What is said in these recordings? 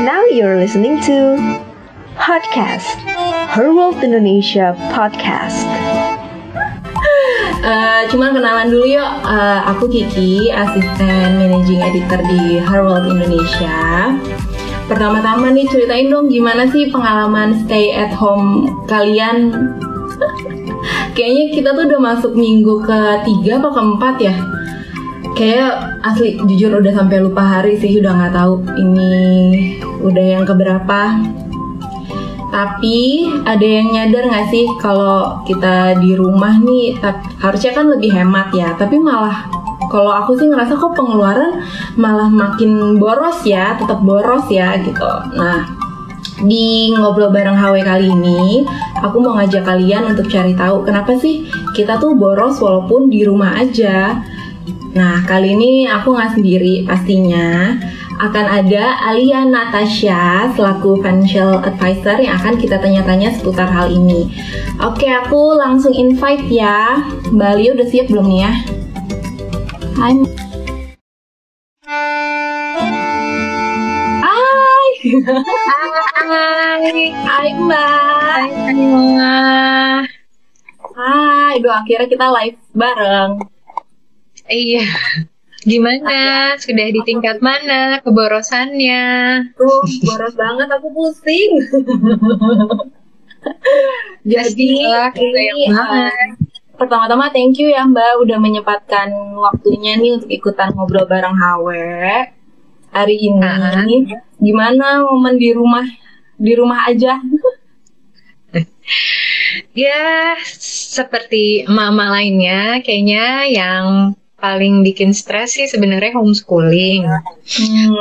Now you're listening to Podcast, Her World Indonesia Podcast. Cuman kenalan dulu yuk. Aku Kiki, asisten managing editor di Her World Indonesia. Pertama-tama nih ceritain dong gimana sih pengalaman stay at home kalian. Kayaknya kita tuh udah masuk minggu ke-3 apa ke-4 ya. Kayak asli jujur udah sampai lupa hari sih, udah nggak tahu ini udah yang keberapa. Tapi ada yang nyadar nggak sih kalau kita di rumah nih harusnya kan lebih hemat ya, tapi malah kalau aku sih ngerasa kok pengeluaran malah makin boros ya, tetap boros ya gitu. Nah, di ngobrol bareng HW kali ini, aku mau ngajak kalian untuk cari tahu kenapa sih kita tuh boros walaupun di rumah aja. Nah, kali ini aku nggak sendiri pastinya. Akan ada Alia Natasha selaku financial advisor yang akan kita tanya-tanya seputar hal ini. Oke, aku langsung invite ya. Mbak Alia udah siap belum nih ya? Hai. Hai. Hai Mbak. Hai. Hai, akhirnya kita live bareng. Iya. Gimana? Sudah di tingkat mana keborosannya? Boros banget, aku pusing. Jadi ini pertama-tama thank you ya Mbak udah menyempatkan waktunya nih untuk ikutan ngobrol bareng HW hari ini. Gimana momen di rumah aja? Ya, seperti mama lainnya, kayaknya yang paling bikin stres sih sebenarnya homeschooling.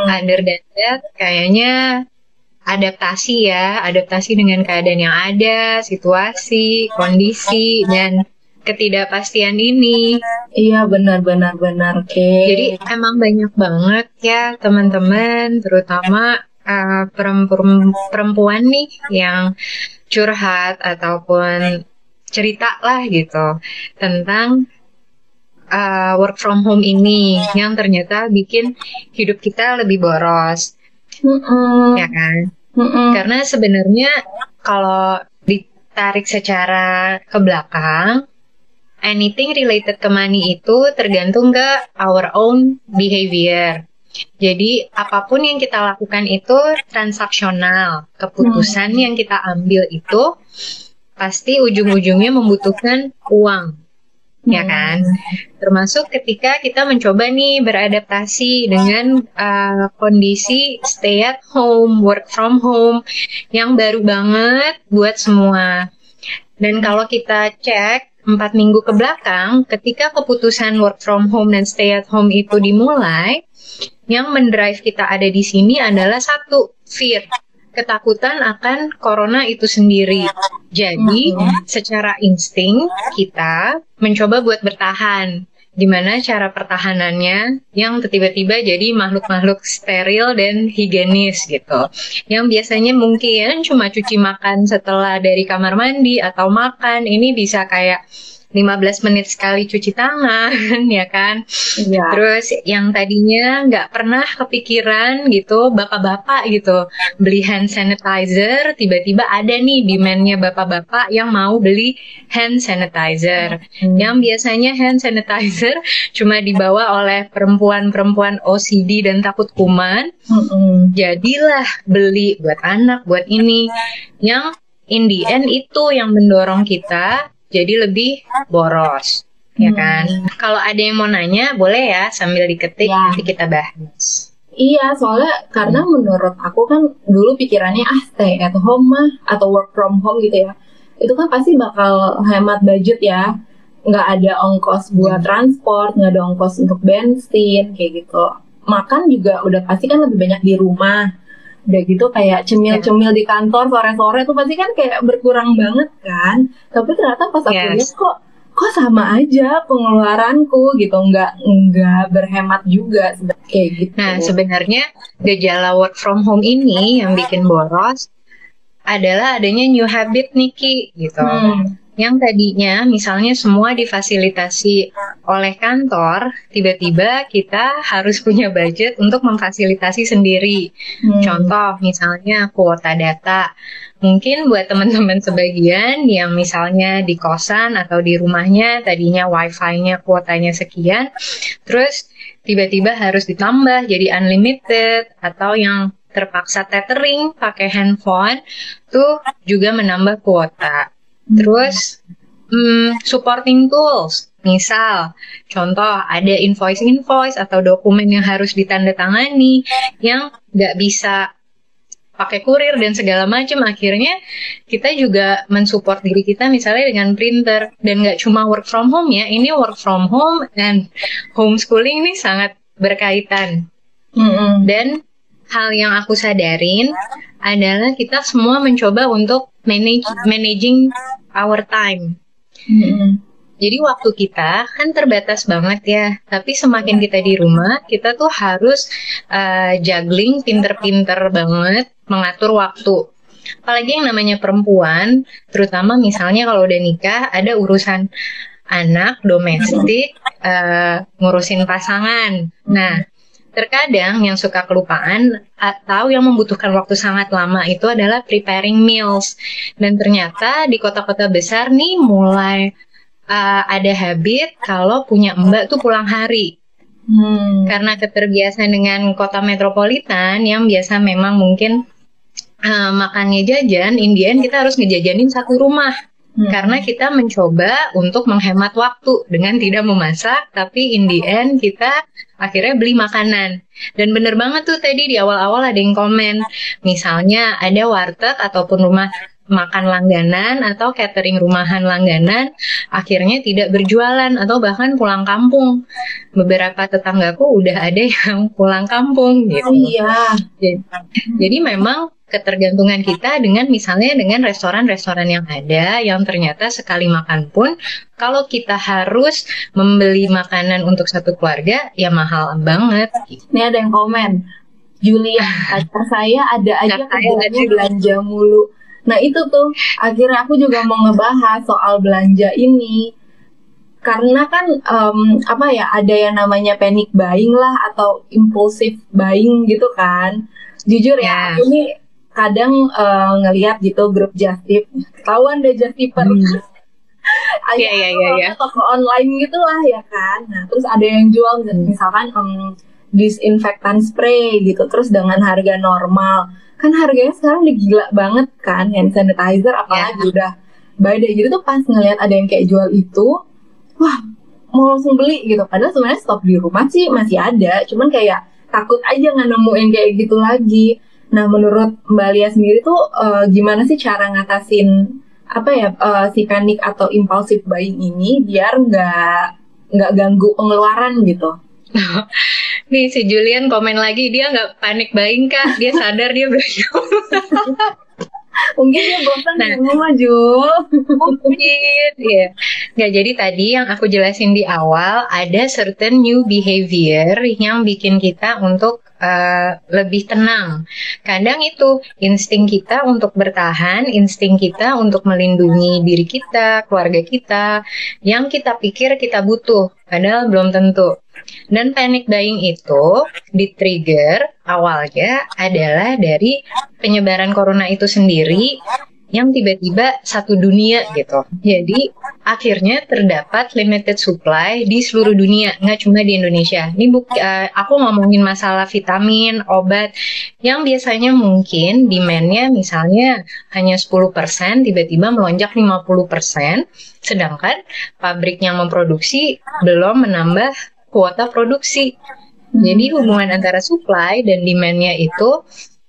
Other than that, kayaknya adaptasi dengan keadaan yang ada, situasi, kondisi, dan ketidakpastian ini. Iya, benar. Jadi emang banyak banget ya teman-teman, terutama perempuan nih yang curhat ataupun cerita lah gitu tentang work from home ini yang ternyata bikin hidup kita lebih boros, ya kan? Karena sebenarnya kalau ditarik secara ke belakang, anything related ke money itu tergantung ke our own behavior. Jadi apapun yang kita lakukan itu transaksional. Keputusan yang kita ambil itu pasti ujung-ujungnya membutuhkan uang. Ya kan, termasuk ketika kita mencoba nih beradaptasi dengan kondisi stay at home, work from home yang baru banget buat semua. Dan kalau kita cek 4 minggu ke belakang, ketika keputusan work from home dan stay at home itu dimulai, yang mendrive kita ada di sini adalah satu, fear. Ketakutan akan corona itu sendiri. Jadi, secara insting kita mencoba buat bertahan. Gimana cara pertahanannya yang tiba-tiba jadi makhluk-makhluk steril dan higienis gitu. Yang biasanya mungkin cuma cuci makan setelah dari kamar mandi atau makan, ini bisa kayak 15 menit sekali cuci tangan, ya kan? Iya. Terus yang tadinya nggak pernah kepikiran gitu, bapak-bapak gitu, beli hand sanitizer, tiba-tiba ada nih demand-nya bapak-bapak yang mau beli hand sanitizer. Yang biasanya hand sanitizer cuma dibawa oleh perempuan-perempuan OCD dan takut kuman. Jadilah beli buat anak, buat ini. Yang in the end itu yang mendorong kita jadi lebih boros, ya kan? Kalau ada yang mau nanya, boleh ya sambil diketik, nanti kita bahas. Iya, soalnya karena menurut aku kan dulu pikirannya stay at home mah atau work from home gitu ya, itu kan pasti bakal hemat budget ya. Nggak ada ongkos buat transport, nggak ada ongkos untuk bensin, kayak gitu. Makan juga udah pasti kan lebih banyak di rumah. Udah gitu kayak cemil-cemil di kantor sore-sore tuh pasti kan kayak berkurang banget kan. Tapi ternyata pas aku lihat kok sama aja pengeluaranku gitu, nggak berhemat juga kayak gitu. Nah, sebenarnya gejala work from home ini yang bikin boros adalah adanya new habit nih Ki gitu. yang tadinya misalnya semua difasilitasi oleh kantor, tiba-tiba kita harus punya budget untuk memfasilitasi sendiri. Contoh misalnya kuota data. Mungkin buat teman-teman sebagian yang misalnya di kosan atau di rumahnya tadinya wifi-nya kuotanya sekian, terus tiba-tiba harus ditambah jadi unlimited, atau yang terpaksa tethering pakai handphone, tuh juga menambah kuota. Terus supporting tools, misal contoh ada invoice atau dokumen yang harus ditandatangani yang nggak bisa pakai kurir dan segala macam, akhirnya kita juga mensupport diri kita misalnya dengan printer. Dan nggak cuma work from home ya, ini work from home and homeschooling ini sangat berkaitan. Dan hal yang aku sadarin adalah kita semua mencoba untuk managing our time. Jadi waktu kita kan terbatas banget ya, tapi semakin kita di rumah, kita tuh harus juggling pinter-pinter banget mengatur waktu. Apalagi yang namanya perempuan, terutama misalnya kalau udah nikah, ada urusan anak, domestik, ngurusin pasangan. Nah, terkadang yang suka kelupaan atau yang membutuhkan waktu sangat lama itu adalah preparing meals. Dan ternyata di kota-kota besar nih mulai ada habit kalau punya mbak tuh pulang hari. Karena keterbiasaan dengan kota metropolitan yang biasa memang mungkin makannya jajan, in the end kita harus ngejajanin satu rumah. Karena kita mencoba untuk menghemat waktu dengan tidak memasak, tapi in the end kita akhirnya beli makanan. Dan bener banget tuh tadi di awal-awal ada yang komen, misalnya ada warteg ataupun rumah makan langganan atau catering rumahan langganan akhirnya tidak berjualan atau bahkan pulang kampung. Beberapa tetanggaku udah ada yang pulang kampung gitu. Iya. Jadi memang ketergantungan kita dengan misalnya dengan restoran-restoran yang ada yang ternyata sekali makan pun kalau kita harus membeli makanan untuk satu keluarga ya mahal banget. Ini ada yang komen, Julia, pacar saya ada aja kerjanya belanja mulu. Nah itu tuh akhirnya aku juga mau ngebahas soal belanja ini. Karena kan ada yang namanya panic buying lah atau impulsive buying gitu kan. Jujur ya, aku ini kadang ngelihat gitu grup just tip, ketahuan deh just tipper. Iya. Toko online gitu lah ya kan. Nah terus ada yang jual misalkan disinfektan spray gitu, terus dengan harga normal. Kan harganya sekarang udah gila banget kan, hand sanitizer apalagi udah badai. Jadi tuh pas ngeliat ada yang kayak jual itu, wah mau langsung beli gitu. Padahal sebenarnya stok di rumah sih masih ada, cuman kayak takut aja nggak nemuin kayak gitu lagi. Nah menurut Mbak Lia sendiri tuh gimana sih cara ngatasin si panik atau impulsive buying ini biar nggak ganggu pengeluaran gitu? Nih si Julian komen lagi, dia nggak panik buying kak, dia sadar dia belanja. Mungkin dia bosan di rumah Jul. Mungkin ya. Nggak, jadi tadi yang aku jelasin di awal ada certain new behavior yang bikin kita untuk lebih tenang. Kadang itu insting kita untuk bertahan, insting kita untuk melindungi diri kita, keluarga kita, yang kita pikir kita butuh, padahal belum tentu. Dan panic buying itu di-trigger awalnya adalah dari penyebaran corona itu sendiri yang tiba-tiba satu dunia gitu. Jadi akhirnya terdapat limited supply di seluruh dunia, nggak cuma di Indonesia. Ini aku ngomongin masalah vitamin, obat yang biasanya mungkin demand-nya misalnya hanya 10%, tiba-tiba melonjak 50%, sedangkan pabrik yang memproduksi belum menambah kuota produksi. Jadi hubungan antara supply dan demand-nya itu,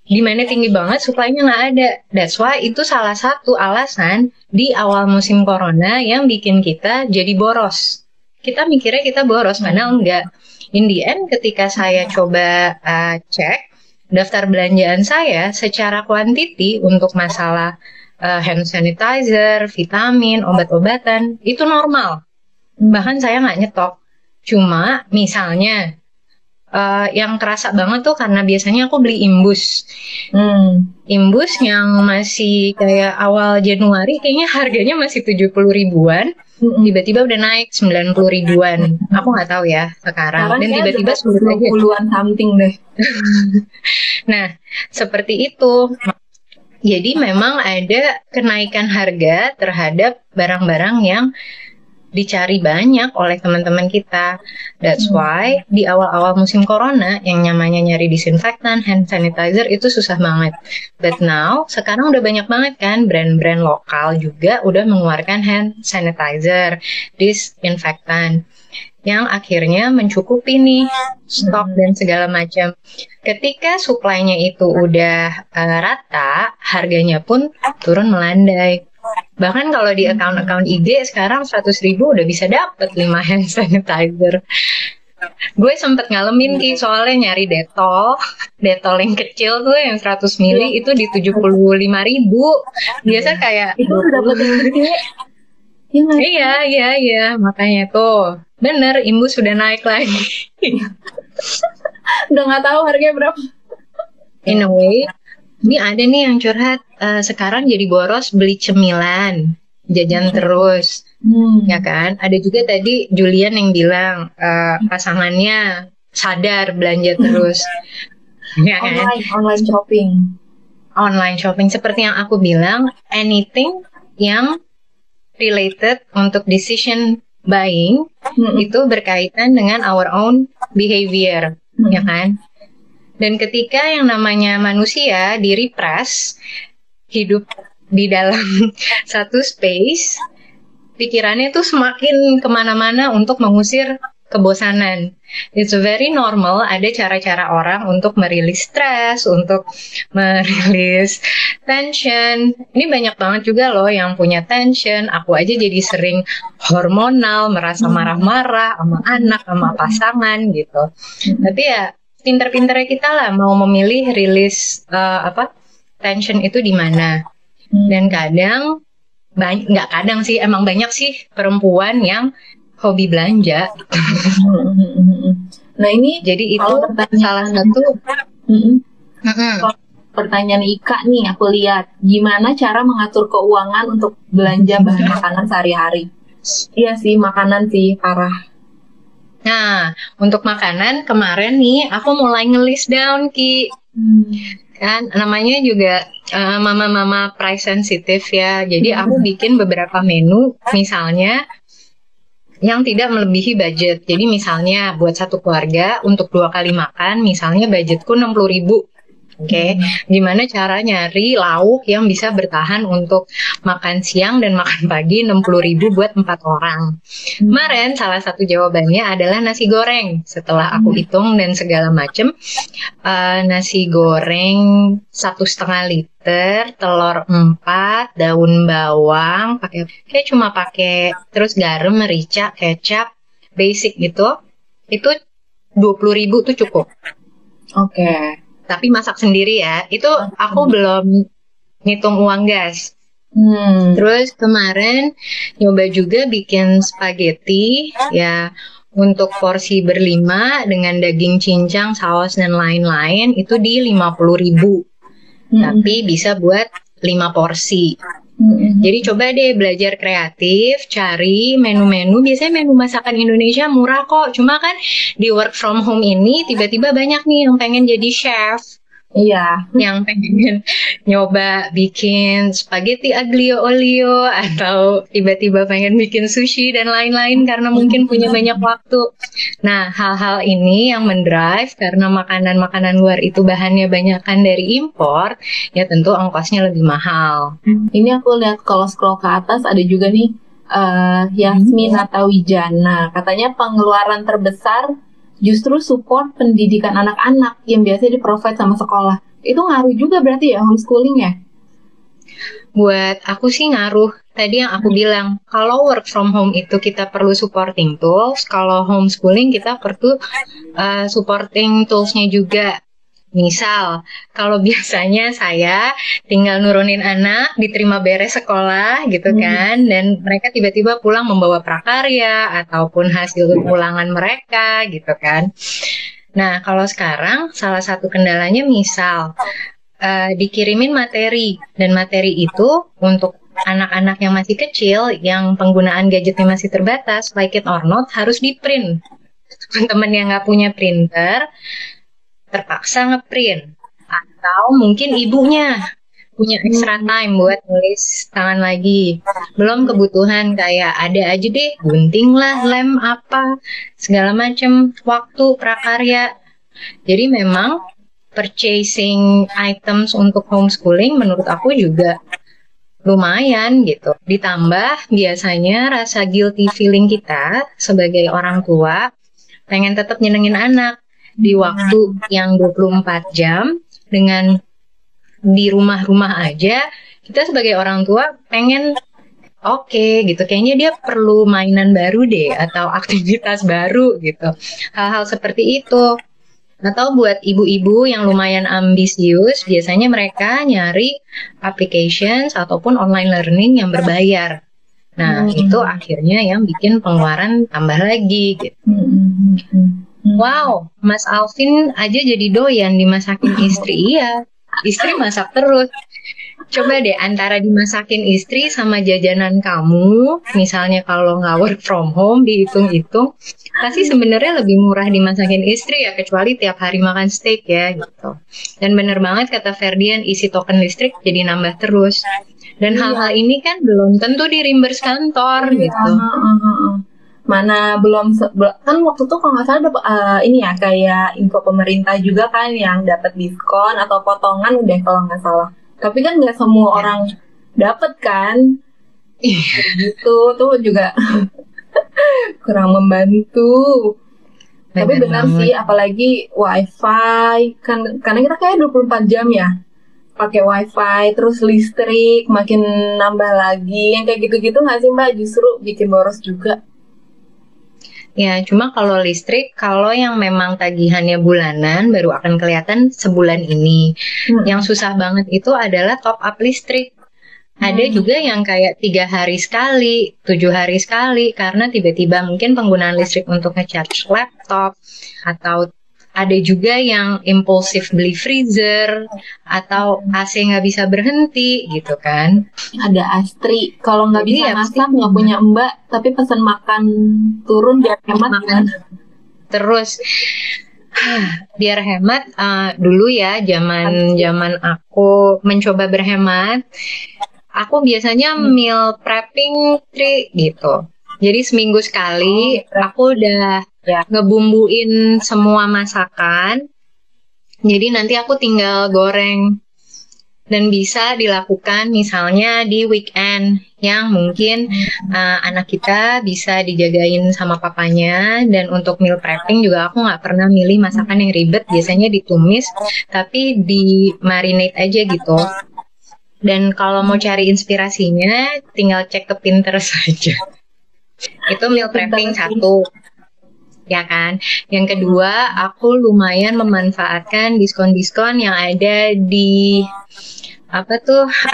demand-nya tinggi banget, supply-nya nggak ada. That's why itu salah satu alasan di awal musim corona yang bikin kita jadi boros. Kita mikirnya kita boros, padahal enggak. In the end, ketika saya coba cek daftar belanjaan saya secara quantity untuk masalah hand sanitizer, vitamin, obat-obatan, itu normal. Bahkan saya nggak nyetok. Cuma misalnya yang kerasa banget tuh karena biasanya aku beli imbus. Imbus yang masih kayak awal Januari kayaknya harganya masih 70 ribuan. Tiba-tiba udah naik 90 ribuan. Aku nggak tahu ya sekarang. Dan tiba-tiba 20-an something deh. Nah, seperti itu. Jadi memang ada kenaikan harga terhadap barang-barang yang dicari banyak oleh teman-teman kita. That's why di awal-awal musim corona yang namanya nyari disinfektan, hand sanitizer itu susah banget. But now sekarang udah banyak banget kan brand-brand lokal juga udah mengeluarkan hand sanitizer, disinfektan yang akhirnya mencukupi nih stok dan segala macam. Ketika suplainya itu udah rata, harganya pun turun melandai. Bahkan kalau di account-account IG sekarang 100 ribu udah bisa dapet 5 hand sanitizer. Gue sempet ngalamin Ki, soalnya nyari Dettol yang kecil tuh yang 100 mili itu di 75 ribu. Biasa kayak itu udah dapet yang gede. Iya, makanya tuh bener imbus sudah naik lagi. Udah nggak tahu harganya berapa. In a way, ini ada nih yang curhat sekarang jadi boros beli cemilan, jajan terus, ya kan? Ada juga tadi Julian yang bilang pasangannya sadar belanja terus, ya kan? Online shopping seperti yang aku bilang, anything yang related untuk decision buying itu berkaitan dengan our own behavior, ya kan? Dan ketika yang namanya manusia di-repress, hidup di dalam satu space, pikirannya tuh semakin kemana-mana untuk mengusir kebosanan. It's very normal, ada cara-cara orang untuk merilis stres, untuk merilis tension. Ini banyak banget juga loh yang punya tension. Aku aja jadi sering hormonal, merasa marah-marah sama anak, sama pasangan gitu. Tapi ya pinter-pinternya kita lah mau memilih rilis tension itu di mana. Dan kadang nggak kadang sih, emang banyak sih perempuan yang hobi belanja. Nah ini jadi itu salah satu pertanyaan Ika nih, aku lihat gimana cara mengatur keuangan untuk belanja bahan makanan sehari-hari. Iya sih, makanan sih parah. Nah, untuk makanan kemarin nih aku mulai nge-list down Ki. Kan namanya juga mama-mama price sensitive ya. Jadi aku bikin beberapa menu misalnya yang tidak melebihi budget. Jadi misalnya buat satu keluarga untuk 2 kali makan, misalnya budgetku 60 ribu. Oke, gimana cara nyari lauk yang bisa bertahan untuk makan siang dan makan pagi 60 ribu buat 4 orang. Kemarin salah satu jawabannya adalah nasi goreng. Setelah aku hitung dan segala macem, nasi goreng 1,5 liter, telur 4, daun bawang, kayak cuma pakai terus garam, merica, kecap, basic gitu. Itu 20 ribu tuh cukup. Oke. Tapi masak sendiri ya, itu aku belum ngitung uang gas. Terus kemarin nyoba juga bikin spaghetti ya untuk porsi berlima dengan daging cincang, saus dan lain-lain itu di 50 ribu. Tapi bisa buat 5 porsi. Jadi coba deh belajar kreatif, cari menu-menu. Biasanya menu masakan Indonesia murah kok. Cuma kan di work from home ini tiba-tiba banyak nih yang pengen jadi chef. Iya. Yang pengen nyoba bikin spaghetti aglio olio atau tiba-tiba pengen bikin sushi dan lain-lain karena mungkin punya banyak waktu. Nah, hal-hal ini yang mendrive karena makanan-makanan luar itu bahannya banyakan dari impor, ya tentu ongkosnya lebih mahal. Ini aku lihat kalau scroll ke atas ada juga nih Yasmin atau Wijana. Katanya pengeluaran terbesar justru support pendidikan anak-anak yang biasanya di-provide sama sekolah. Itu ngaruh juga berarti ya homeschooling ya? Buat aku sih ngaruh. Tadi yang aku bilang, kalau work from home itu kita perlu supporting tools, kalau homeschooling kita perlu supporting toolsnya juga. Misal, kalau biasanya saya tinggal nurunin anak, diterima beres sekolah gitu kan, dan mereka tiba-tiba pulang membawa prakarya ataupun hasil ulangan mereka gitu kan. Nah, kalau sekarang salah satu kendalanya misal dikirimin materi, dan materi itu untuk anak-anak yang masih kecil, yang penggunaan gadgetnya masih terbatas, like it or not, harus di-print. Teman-teman yang nggak punya printer, terpaksa nge-print. Atau mungkin ibunya punya extra time buat nulis tangan lagi. Belum kebutuhan kayak ada aja deh, gunting lah, lem apa, segala macam, waktu, prakarya. Jadi memang purchasing items untuk homeschooling menurut aku juga lumayan gitu. Ditambah biasanya rasa guilty feeling kita sebagai orang tua pengen tetap nyenengin anak di waktu yang 24 jam dengan di rumah-rumah aja. Kita sebagai orang tua pengen oke gitu, kayaknya dia perlu mainan baru deh atau aktivitas baru gitu. Hal-hal seperti itu. Atau buat ibu-ibu yang lumayan ambisius, biasanya mereka nyari applications ataupun online learning yang berbayar. Nah, itu akhirnya yang bikin pengeluaran tambah lagi gitu. Wow, Mas Alvin aja jadi doyan dimasakin istri. Iya, istri masak terus. Coba deh antara dimasakin istri sama jajanan kamu, misalnya kalau nggak work from home, dihitung-hitung, pasti sebenarnya lebih murah dimasakin istri ya, kecuali tiap hari makan steak ya gitu. Dan bener banget kata Ferdian, isi token listrik jadi nambah terus. Dan hal-hal ini kan belum tentu di reimburse kantor gitu. Mana belum kan waktu itu kalau nggak salah ada ini ya kayak info pemerintah juga kan yang dapat diskon atau potongan udah kalau nggak salah. Tapi kan nggak semua orang dapat kan, gitu tuh juga kurang membantu. Tapi benar sih, apalagi wifi kan, karena kita kayak 24 jam ya pakai wifi, terus listrik makin nambah lagi, yang kayak gitu-gitu nggak sih Mbak, justru bikin boros juga. Ya, cuma kalau listrik, kalau yang memang tagihannya bulanan baru akan kelihatan sebulan ini. Yang susah banget itu adalah top up listrik. Ada juga yang kayak 3 hari sekali, 7 hari sekali, karena tiba-tiba mungkin penggunaan listrik untuk nge-charge laptop, atau ada juga yang impulsif beli freezer, atau AC nggak bisa berhenti gitu kan. Ada Astri, kalau nggak bisa masak, nggak punya Mbak, tapi pesan makan turun biar hemat kan. Terus biar hemat, dulu ya zaman aku mencoba berhemat, aku biasanya meal prepping gitu. Jadi seminggu sekali aku udah ngebumbuin semua masakan. Jadi nanti aku tinggal goreng. Dan bisa dilakukan misalnya di weekend yang mungkin anak kita bisa dijagain sama papanya. Dan untuk meal prepping juga aku nggak pernah milih masakan yang ribet. Biasanya ditumis tapi di marinate aja gitu. Dan kalau mau cari inspirasinya tinggal cek ke Pinterest saja. Itu meal prepping satu, ya kan. Yang kedua, aku lumayan memanfaatkan diskon-diskon yang ada di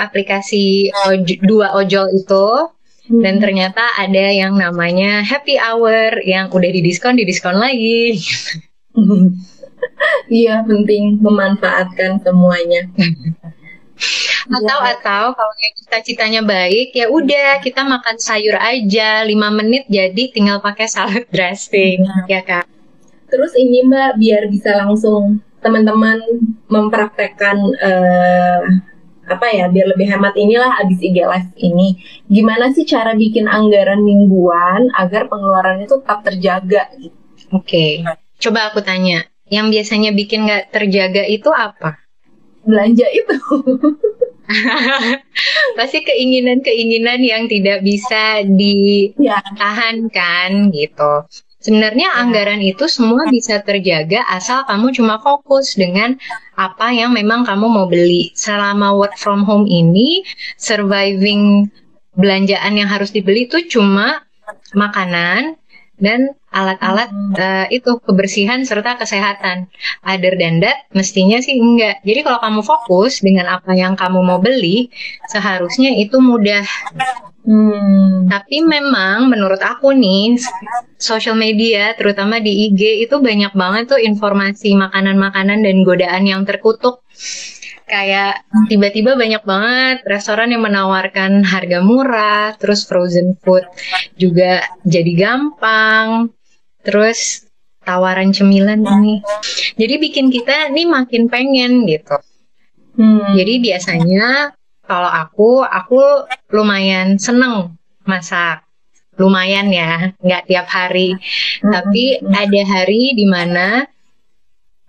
aplikasi dua ojol itu. Dan ternyata ada yang namanya happy hour yang udah didiskon lagi. Iya, penting memanfaatkan semuanya. Atau kalau yang cita-citanya baik, ya udah kita makan sayur aja 5 menit jadi tinggal pakai salad dressing, ya kan. Terus ini Mbak, biar bisa langsung teman-teman mempraktekkan biar lebih hemat inilah abis IG Live ini. Gimana sih cara bikin anggaran mingguan agar pengeluarannya itu tetap terjaga gitu? Oke. Coba aku tanya, yang biasanya bikin nggak terjaga itu apa? Belanja itu. Pasti keinginan-keinginan yang tidak bisa ditahan kan gitu. Sebenarnya anggaran itu semua bisa terjaga asal kamu cuma fokus dengan apa yang memang kamu mau beli. Selama work from home ini, surviving belanjaan yang harus dibeli itu cuma makanan dan alat-alat itu kebersihan serta kesehatan. Other than that, mestinya sih enggak. Jadi kalau kamu fokus dengan apa yang kamu mau beli, seharusnya itu mudah. Tapi memang menurut aku nih, social media terutama di IG itu banyak banget tuh informasi makanan-makanan dan godaan yang terkutuk. Kayak tiba-tiba banyak banget restoran yang menawarkan harga murah, terus frozen food juga jadi gampang, terus tawaran cemilan ini. Jadi bikin kita nih makin pengen gitu. Jadi biasanya kalau aku lumayan seneng masak. Lumayan ya, nggak tiap hari. Tapi ada hari di mana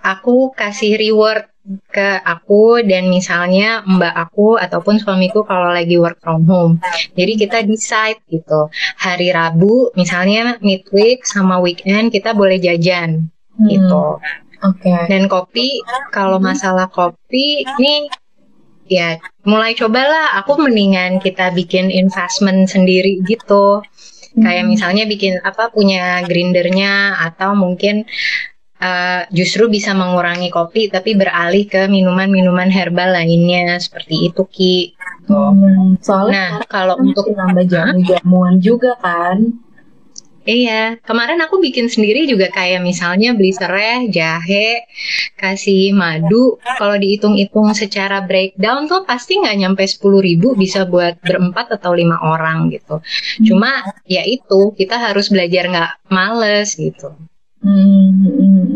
aku kasih reward ke aku dan misalnya mbak aku ataupun suamiku kalau lagi work from home. Jadi kita decide gitu. Hari Rabu misalnya midweek sama weekend kita boleh jajan gitu. Dan kopi, kalau masalah kopi nih ya mulai cobalah aku mendingan kita bikin investment sendiri gitu. Kayak misalnya bikin punya grindernya atau mungkin justru bisa mengurangi kopi tapi beralih ke minuman-minuman herbal lainnya seperti itu Ki. Soalnya kalau untuk nambah jamuan juga kan. Iya, kemarin aku bikin sendiri juga kayak misalnya beli serai, jahe, kasih madu. Kalau dihitung-hitung secara breakdown tuh pasti nggak nyampe 10.000 bisa buat berempat atau 5 orang gitu. Cuma ya itu kita harus belajar nggak males gitu.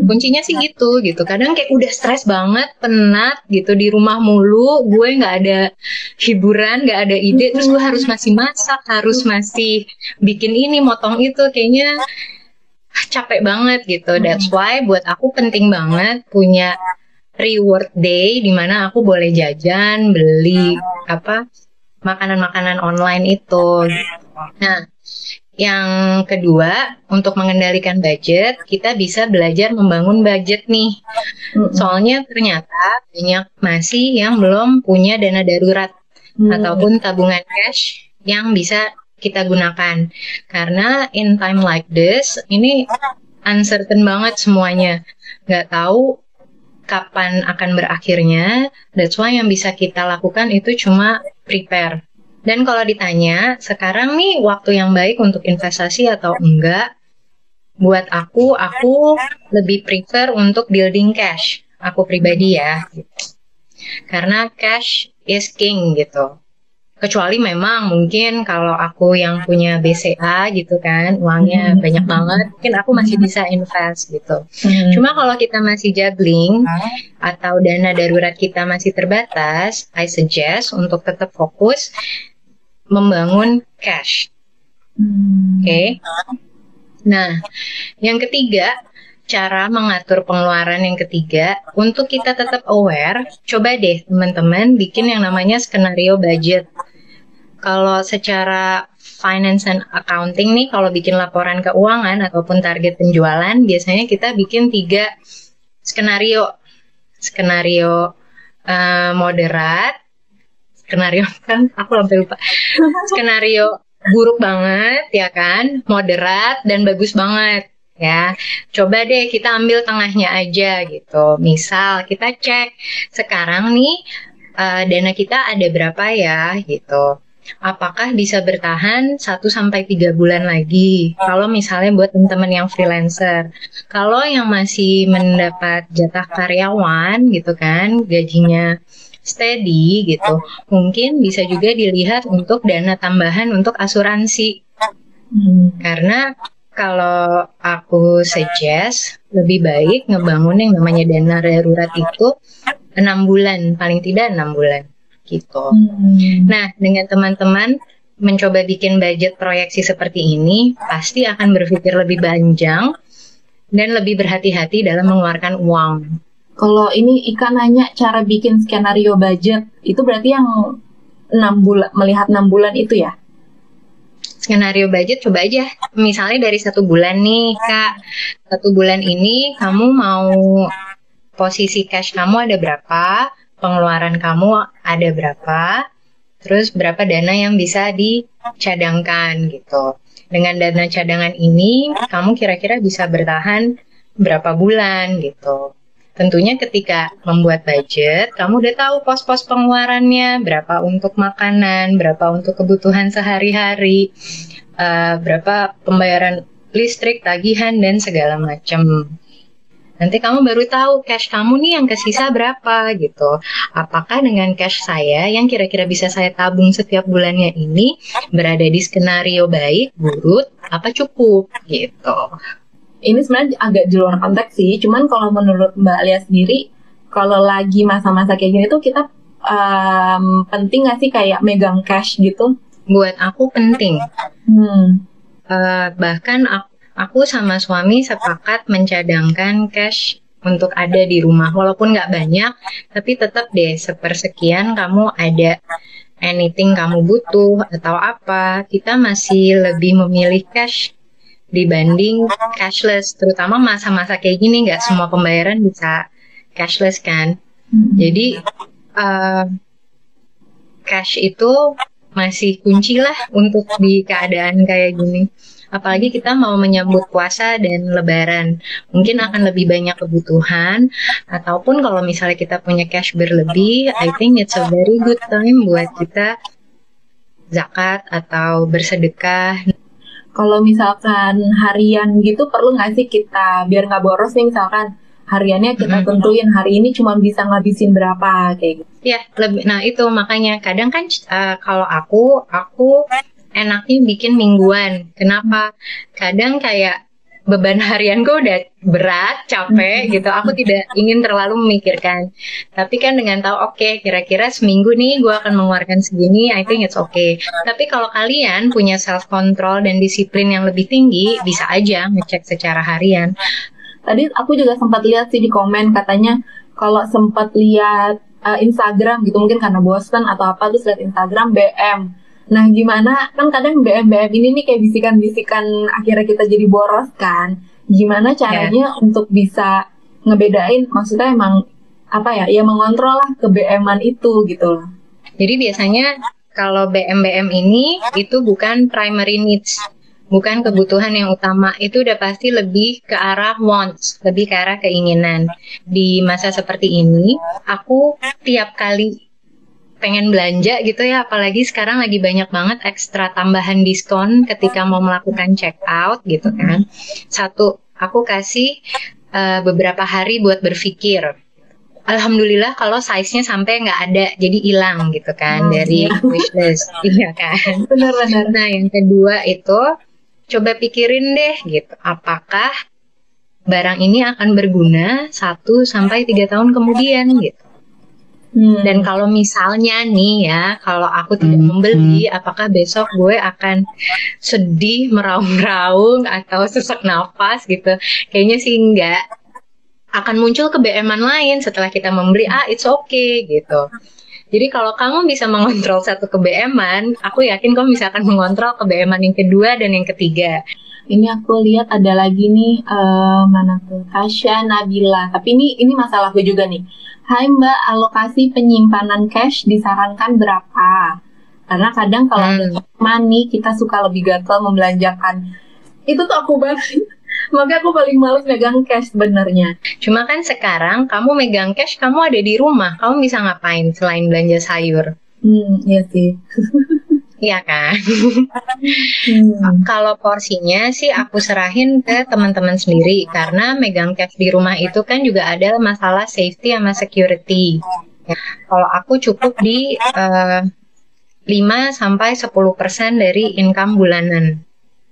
Kuncinya sih gitu. Kadang kayak udah stres banget, penat gitu di rumah mulu, gue nggak ada hiburan, nggak ada ide, terus gue harus masih masak, harus masih bikin ini, motong itu, kayaknya capek banget gitu. That's why buat aku penting banget punya reward day di mana aku boleh jajan, beli makanan-makanan online itu. Nah, yang kedua, untuk mengendalikan budget, kita bisa belajar membangun budget nih. Soalnya ternyata banyak masih yang belum punya dana darurat ataupun tabungan cash yang bisa kita gunakan. Karena in time like this, ini uncertain banget semuanya. Nggak tahu kapan akan berakhirnya. That's why yang bisa kita lakukan itu cuma prepare. Dan kalau ditanya, sekarang nih waktu yang baik untuk investasi atau enggak, buat aku lebih prefer untuk building cash. Aku pribadi ya. Gitu. Karena cash is king gitu. Kecuali memang mungkin kalau aku yang punya BCA gitu kan, uangnya banyak banget, mungkin aku masih bisa invest gitu. Cuma kalau kita masih juggling atau dana darurat kita masih terbatas, I suggest untuk tetap fokus membangun cash. Oke. Nah, yang ketiga, cara mengatur pengeluaran yang ketiga, untuk kita tetap aware, coba deh teman-teman bikin yang namanya skenario budget. Kalau secara finance and accounting nih, kalau bikin laporan keuangan ataupun target penjualan, biasanya kita bikin 3 skenario. Skenario moderat, skenario kan aku sampai lupa. Skenario buruk banget ya kan, moderat dan bagus banget ya. Coba deh kita ambil tengahnya aja gitu. Misal kita cek sekarang nih dana kita ada berapa ya gitu. Apakah bisa bertahan 1-3 bulan lagi? Kalau misalnya buat teman-teman yang freelancer. Kalau yang masih mendapat jatah karyawan gitu kan, gajinya steady gitu, mungkin bisa juga dilihat untuk dana tambahan untuk asuransi. Karena kalau aku suggest lebih baik ngebangun yang namanya dana darurat itu 6 bulan, paling tidak 6 bulan gitu. Nah, dengan teman-teman mencoba bikin budget proyeksi seperti ini, pasti akan berpikir lebih panjang dan lebih berhati-hati dalam mengeluarkan uang. Kalau ini Ika nanya cara bikin skenario budget, itu berarti yang 6 bulan, melihat 6 bulan itu ya? Skenario budget coba aja, misalnya dari 1 bulan nih Kak, 1 bulan ini kamu mau posisi cash kamu ada berapa, pengeluaran kamu ada berapa, terus berapa dana yang bisa dicadangkan gitu. Dengan dana cadangan ini, kamu kira-kira bisa bertahan berapa bulan gitu. Tentunya ketika membuat budget, kamu udah tahu pos-pos pengeluarannya, berapa untuk makanan, berapa untuk kebutuhan sehari-hari, berapa pembayaran listrik, tagihan, dan segala macam. Nanti kamu baru tahu cash kamu nih yang kesisa berapa gitu. Apakah dengan cash saya yang kira-kira bisa saya tabung setiap bulannya ini berada di skenario baik, buruk, apa cukup gitu. Ini sebenarnya agak di luar konteks sih, cuman kalau menurut Mbak Alia sendiri, kalau lagi masa-masa kayak gini tuh kita penting nggak sih kayak megang cash gitu? Buat aku penting. Bahkan aku sama suami sepakat mencadangkan cash untuk ada di rumah. Walaupun nggak banyak, tapi tetap deh sepersekian kamu ada anything kamu butuh atau apa, kita masih lebih memilih cash dibanding cashless, terutama masa-masa kayak gini nggak semua pembayaran bisa cashless kan. Jadi cash itu masih kunci lah untuk di keadaan kayak gini. Apalagi kita mau menyambut puasa dan lebaran, mungkin akan lebih banyak kebutuhan, ataupun kalau misalnya kita punya cash berlebih, I think it's a very good time buat kita zakat atau bersedekah. Kalau misalkan harian gitu perlu nggak sih kita biar nggak boros nih, misalkan hariannya kita tentuin hari ini cuma bisa ngabisin berapa kayak gitu. Ya, nah itu makanya kadang kan kalau aku enaknya bikin mingguan. Kenapa? Kadang kayak beban harianku udah berat, capek gitu. Aku tidak ingin terlalu memikirkan. Tapi kan dengan tahu oke, kira-kira seminggu nih gue akan mengeluarkan segini, I think it's okay. Tapi kalau kalian punya self control dan disiplin yang lebih tinggi, bisa aja ngecek secara harian. Tadi aku juga sempat lihat sih di komen katanya kalau sempat lihat Instagram gitu, mungkin karena bosan atau apa, terus lihat Instagram BM. Nah gimana, kan kadang BM-BM ini nih kayak bisikan-bisikan akhirnya kita jadi boros kan. Gimana caranya untuk bisa ngebedain, maksudnya emang apa ya mengontrol lah ke BM-an itu gitu loh. Jadi biasanya kalau BM-BM ini itu bukan primary needs, bukan kebutuhan yang utama, itu udah pasti lebih ke arah wants, lebih ke arah keinginan. Di masa seperti ini, aku tiap kali pengen belanja gitu ya, apalagi sekarang lagi banyak banget ekstra tambahan diskon ketika mau melakukan check out gitu kan. Satu, aku kasih beberapa hari buat berpikir. Alhamdulillah kalau size-nya sampai nggak ada, jadi hilang gitu kan dari wishlist, iya kan. Benar-benar. Nah yang kedua itu coba pikirin deh gitu, apakah barang ini akan berguna 1-3 tahun kemudian gitu. Dan kalau misalnya nih ya, kalau aku tidak membeli, apakah besok gue akan sedih, meraung-raung, atau sesak nafas gitu? Kayaknya sih enggak. Akan muncul ke-BM-an lain setelah kita membeli, it's okay gitu. Jadi kalau kamu bisa mengontrol satu ke-BM-an, aku yakin kamu bisa akan mengontrol ke-BM-an yang kedua dan yang ketiga. Ini aku lihat ada lagi nih, mana tuh, Tasya Nabila. Tapi ini masalahku juga nih. Hai Mbak, alokasi penyimpanan cash disarankan berapa? Karena kadang kalau ada money, kita suka lebih gatel membelanjakan. Itu tuh aku banget. Makanya aku paling males megang cash sebenarnya. Cuma kan sekarang kamu megang cash, kamu ada di rumah, kamu bisa ngapain selain belanja sayur? Iya sih. Iya kan? Kalau porsinya sih aku serahin ke teman-teman sendiri, karena megang cash di rumah itu kan juga ada masalah safety sama security. Ya, kalau aku cukup di 5-10% dari income bulanan.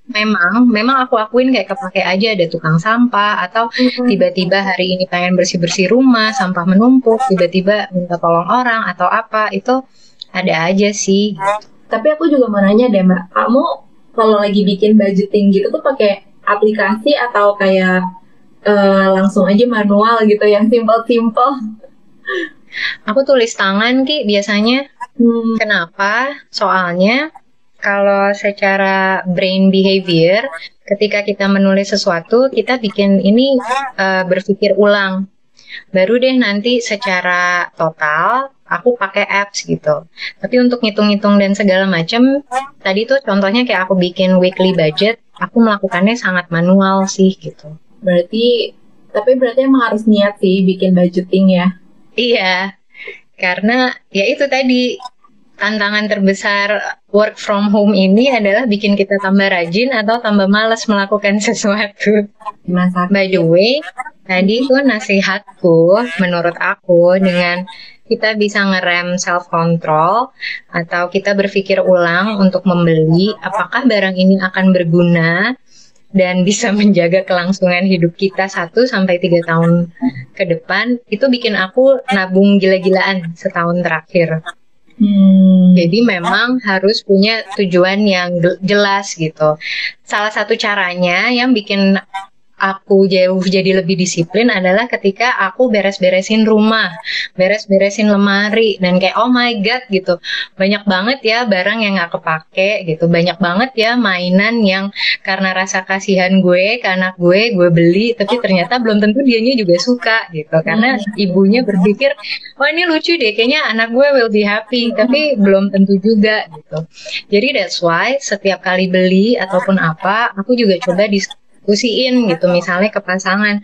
Memang aku akuin kayak kepake aja, ada tukang sampah atau tiba-tiba hari ini pengen bersih-bersih rumah, sampah menumpuk, tiba-tiba minta tolong orang atau apa, itu ada aja sih. Tapi aku juga mau nanya deh Mbak, kamu kalau lagi bikin budgeting gitu tuh pakai aplikasi atau kayak langsung aja manual gitu yang simple-simple? Aku tulis tangan Ki biasanya. Kenapa? Soalnya kalau secara brain behavior, ketika kita menulis sesuatu, kita bikin ini berpikir ulang. Baru deh nanti secara total aku pakai apps gitu. Tapi untuk ngitung-ngitung dan segala macam, tadi tuh contohnya kayak aku bikin weekly budget, aku melakukannya sangat manual sih gitu. Tapi berarti emang harus niat sih bikin budgeting ya. Iya, karena ya itu tadi tantangan terbesar work from home ini adalah bikin kita tambah rajin atau tambah malas melakukan sesuatu. By the way, tadi tuh nasihatku menurut aku dengan kita bisa ngerem self control atau kita berpikir ulang untuk membeli apakah barang ini akan berguna dan bisa menjaga kelangsungan hidup kita 1-3 tahun ke depan, itu bikin aku nabung gila-gilaan setahun terakhir. Jadi memang harus punya tujuan yang jelas gitu. Salah satu caranya yang bikin aku jauh jadi lebih disiplin adalah ketika aku beres-beresin rumah, beres-beresin lemari, dan kayak oh my god gitu, banyak banget ya barang yang gak kepake gitu, banyak banget ya mainan yang karena rasa kasihan gue ke anak gue beli, tapi ternyata belum tentu dianya juga suka gitu, karena ibunya berpikir oh ini lucu deh, kayaknya anak gue will be happy, tapi belum tentu juga gitu. Jadi that's why setiap kali beli ataupun apa, aku juga coba diskusiin gitu, misalnya ke pasangan,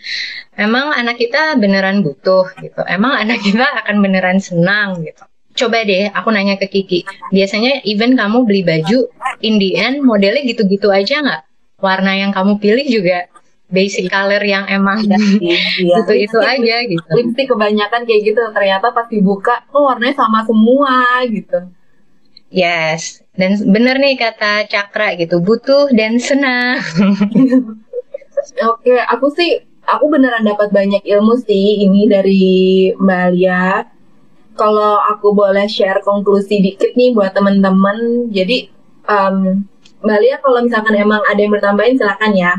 emang anak kita beneran butuh gitu, emang anak kita akan beneran senang gitu. Coba deh aku nanya ke Kiki, biasanya even kamu beli baju, in the end modelnya gitu-gitu aja nggak? Warna yang kamu pilih juga basic color yang emang gitu-itu aja gitu. Lipstick kebanyakan kayak gitu, ternyata pas dibuka oh warnanya sama semua gitu. Yes, dan bener nih kata Cakra gitu, butuh dan senang. Oke, aku beneran dapat banyak ilmu sih ini dari Mbak Alia. Kalau aku boleh share konklusi dikit nih buat teman-teman. Jadi Mbak Alia kalau misalkan emang ada yang bertambahin silakan ya.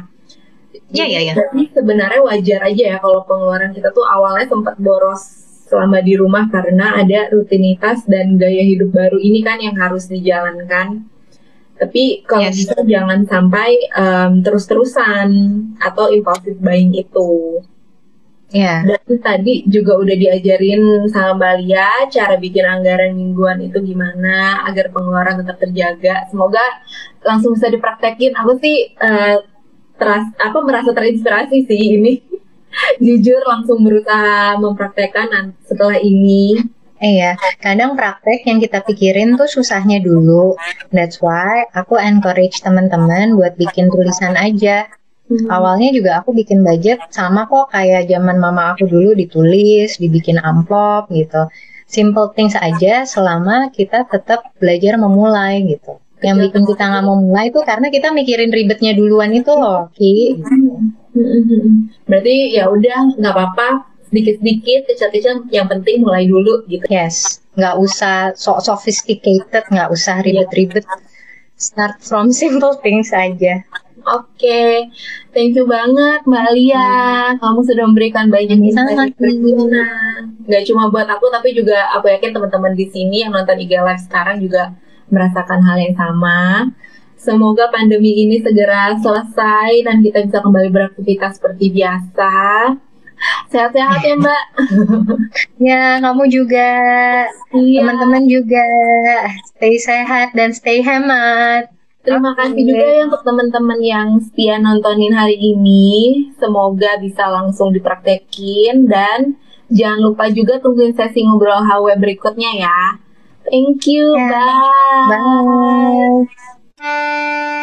Iya. Jadi sebenarnya wajar aja ya kalau pengeluaran kita tuh awalnya sempat boros selama di rumah karena ada rutinitas dan gaya hidup baru ini kan yang harus dijalankan. Tapi kalau bisa jangan sampai terus-terusan atau impulsive buying itu. Dan tadi juga udah diajarin sama Mbak Lia cara bikin anggaran mingguan itu gimana agar pengeluaran tetap terjaga. Semoga langsung bisa dipraktekin. Aku sih merasa terinspirasi sih ini. Jujur langsung berusaha mempraktekkan setelah ini. Iya, kadang praktek yang kita pikirin tuh susahnya dulu. That's why aku encourage teman-teman buat bikin tulisan aja. Awalnya juga aku bikin budget sama kok kayak zaman mama aku dulu, ditulis, dibikin amplop gitu. Simple things aja selama kita tetap belajar memulai gitu. Yang bikin kita nggak mau mulai itu karena kita mikirin ribetnya duluan itu loh, Ki. Berarti ya udah nggak apa-apa. Sedikit-sedikit, kecil-kecil, yang penting mulai dulu gitu. Yes, nggak usah sophisticated, nggak usah ribet-ribet. Start from simple things aja. Oke, thank you banget Mbak Alia. Kamu sudah memberikan banyak insight berguna. Gak cuma buat aku, tapi juga aku yakin teman-teman di sini yang nonton IG Live sekarang juga merasakan hal yang sama. Semoga pandemi ini segera selesai dan kita bisa kembali beraktivitas seperti biasa. Sehat-sehat ya Mbak. Ya, kamu juga. Teman-teman juga. Stay sehat dan stay hemat. Terima kasih juga ya untuk teman-teman yang setia nontonin hari ini. Semoga bisa langsung dipraktekin. Dan jangan lupa juga tungguin sesi ngobrol HW berikutnya ya. Thank you. Bye. Bye.